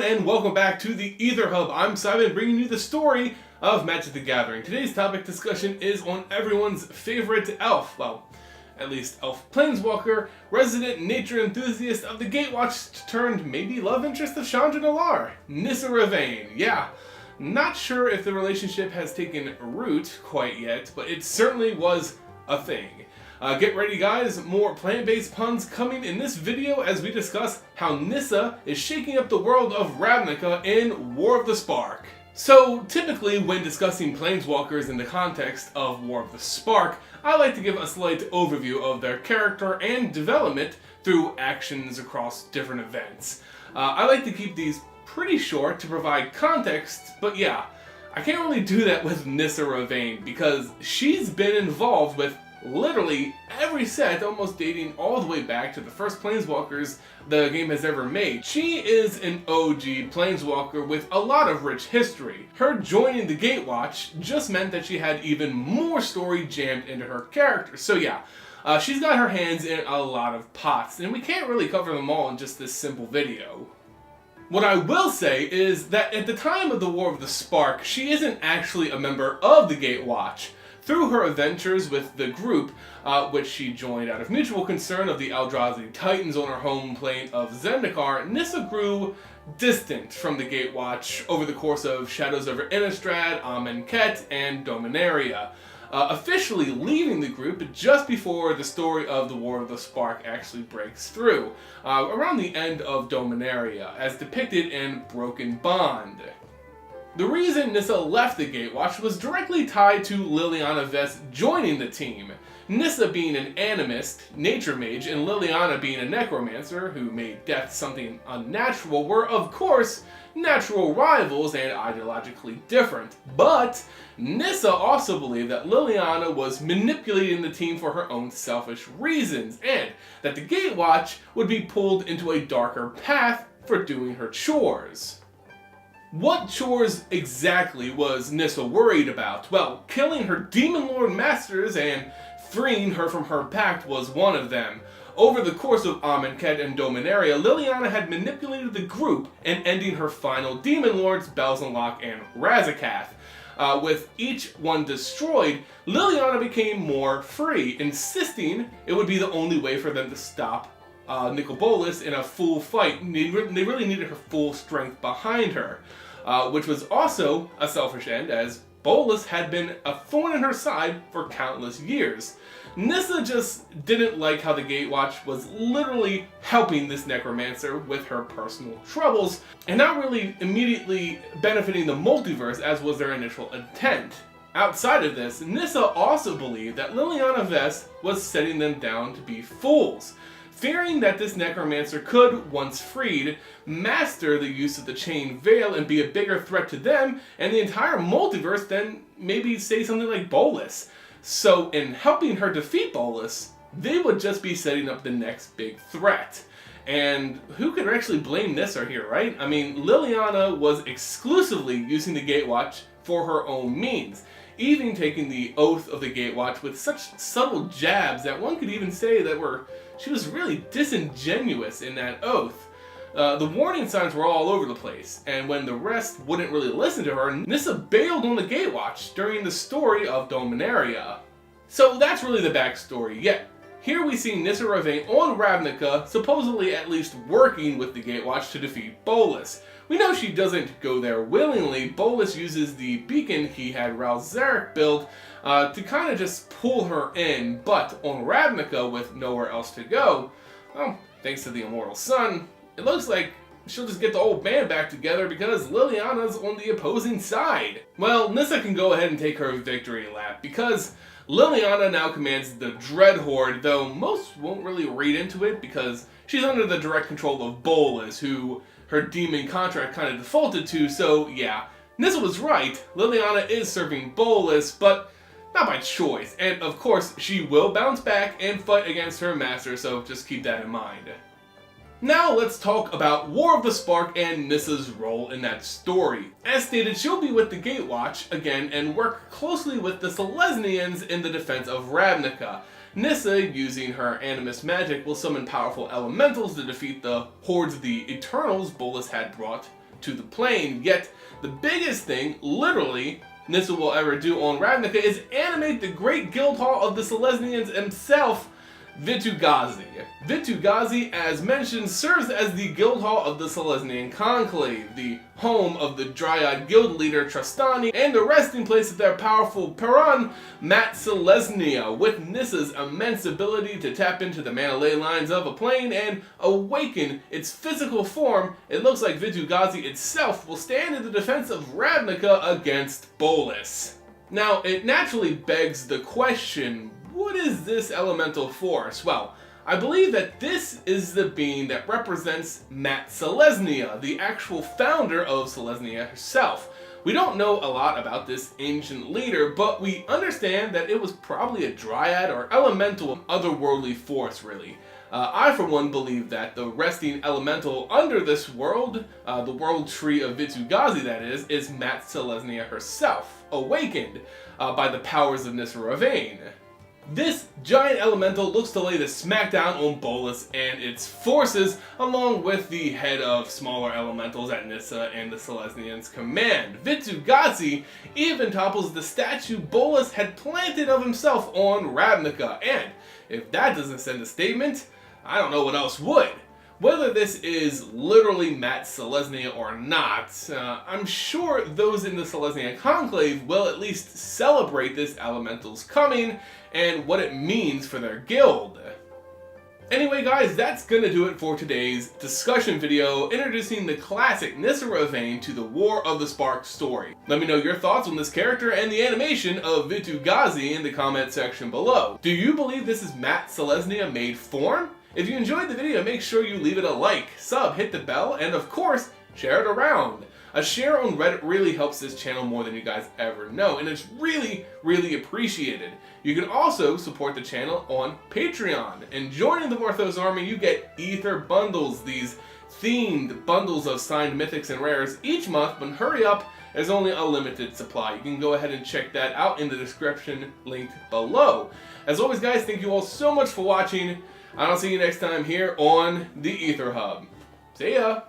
and welcome back to the Aether Hub. I'm Simon, bringing you the story of Magic the Gathering. Today's topic discussion is on everyone's favorite elf, well, at least elf planeswalker, resident nature enthusiast of the Gatewatch turned maybe love interest of Chandra Nalaar, Nissa Revane. Yeah, not sure if the relationship has taken root quite yet, but it certainly was a thing. Get ready guys, more plant-based puns coming in this video as we discuss how Nissa is shaking up the world of Ravnica in War of the Spark. So typically when discussing planeswalkers in the context of War of the Spark, I like to give a slight overview of their character and development through actions across different events. I like to keep these pretty short to provide context, but yeah, I can't really do that with Nissa Revane because she's been involved with literally every set, almost dating all the way back to the first Planeswalkers the game has ever made. She is an OG Planeswalker with a lot of rich history. Her joining the Gatewatch just meant that she had even more story jammed into her character. So yeah, she's got her hands in a lot of pots, and we can't really cover them all in just this simple video. What I will say is that at the time of the War of the Spark, she isn't actually a member of the Gatewatch. Through her adventures with the group, which she joined out of mutual concern of the Eldrazi Titans on her home plane of Zendikar, Nissa grew distant from the Gatewatch over the course of Shadows over Innistrad, Amonkhet, and Dominaria, officially leaving the group just before the story of the War of the Spark actually breaks through, around the end of Dominaria, as depicted in Broken Bond. The reason Nissa left the Gatewatch was directly tied to Liliana Vess joining the team. Nissa being an animist, nature mage, and Liliana being a necromancer who made death something unnatural were, of course, natural rivals and ideologically different. But Nissa also believed that Liliana was manipulating the team for her own selfish reasons, and that the Gatewatch would be pulled into a darker path for doing her chores. What chores exactly was Nissa worried about? Well, killing her Demonlord masters and freeing her from her pact was one of them. Over the course of Amonkhet and Dominaria, Liliana had manipulated the group and ending her final Demonlords, Belzenlok and Razakath. With each one destroyed, Liliana became more free, insisting it would be the only way for them to stop Nicol Bolas in a full fight. They really needed her full strength behind her, which was also a selfish end, as Bolas had been a thorn in her side for countless years. Nissa just didn't like how the Gatewatch was literally helping this necromancer with her personal troubles, and not really immediately benefiting the multiverse as was their initial intent. Outside of this, Nissa also believed that Liliana Vess was setting them down to be fools, fearing that this necromancer could, once freed, master the use of the Chain Veil and be a bigger threat to them and the entire multiverse than maybe say something like Bolas. So in helping her defeat Bolas, they would just be setting up the next big threat. And who could actually blame Nissa here, right? I mean, Liliana was exclusively using the Gatewatch for her own means, even taking the oath of the Gatewatch with such subtle jabs that one could even say that she was really disingenuous in that oath. The warning signs were all over the place, and when the rest wouldn't really listen to her, Nissa bailed on the Gatewatch during the story of Dominaria. So that's really the backstory. Yet, here we see Nissa Revane on Ravnica, supposedly at least working with the Gatewatch to defeat Bolas. We know she doesn't go there willingly. Bolas uses the beacon he had Ral Zarek build to kind of just pull her in, but on Ravnica with nowhere else to go, well, thanks to the Immortal Sun, it looks like she'll just get the old band back together because Liliana's on the opposing side. Well, Nissa can go ahead and take her victory lap because Liliana now commands the Dread Horde, though most won't really read into it because she's under the direct control of Bolas, who her demon contract kind of defaulted to, so yeah, Nissa was right, Liliana is serving Bolas, but not by choice, and of course she will bounce back and fight against her master, so just keep that in mind. Now let's talk about War of the Spark and Nissa's role in that story. As stated, she'll be with the Gatewatch again and work closely with the Selesnyans in the defense of Ravnica. Nissa, using her animist magic, will summon powerful elementals to defeat the hordes of the Eternals Bolas had brought to the plane. Yet, the biggest thing, literally, Nissa will ever do on Ravnica is animate the great guildhall of the Selesnyans himself, Vitu-Ghazi. Vitu-Ghazi, as mentioned, serves as the guildhall of the Selesnya Conclave, the home of the Dryad guild leader Trostani, and the resting place of their powerful Perun, Mat Selesnya. With Nissa's immense ability to tap into the mana ley lines of a plane and awaken its physical form, it looks like Vitu-Ghazi itself will stand in the defense of Ravnica against Bolas. Now, it naturally begs the question, what is this elemental force? Well, I believe that this is the being that represents Mat Selesnya, the actual founder of Selesnya herself. We don't know a lot about this ancient leader, but we understand that it was probably a dryad or elemental otherworldly force, really. I, for one, believe that the resting elemental under this world, the world tree of Vitu-Ghazi that is Mat Selesnya herself, awakened by the powers of Nissa Revane. This giant elemental looks to lay the smackdown on Bolas and its forces, along with the head of smaller elementals at Nissa and the Selesnyans' command. Vitu-Ghazi even topples the statue Bolas had planted of himself on Ravnica, and if that doesn't send a statement, I don't know what else would. Whether this is literally Mat Selesnya or not, I'm sure those in the Selesnya Conclave will at least celebrate this elemental's coming and what it means for their guild. Anyway guys, that's gonna do it for today's discussion video introducing the classic Nissa Revane to the War of the Spark story. Let me know your thoughts on this character and the animation of Vitu-Ghazi in the comment section below. Do you believe this is Mat Selesnya made form? If you enjoyed the video, make sure you leave it a like, sub, hit the bell, and of course, share it around. A share on Reddit really helps this channel more than you guys ever know, and it's really, really appreciated. You can also support the channel on Patreon, and joining the Vorthos army, you get Aether bundles, these themed bundles of signed mythics and rares each month, but hurry up, there's only a limited supply. You can go ahead and check that out in the description linked below. As always guys, thank you all so much for watching. I'll see you next time here on the Aether Hub. See ya!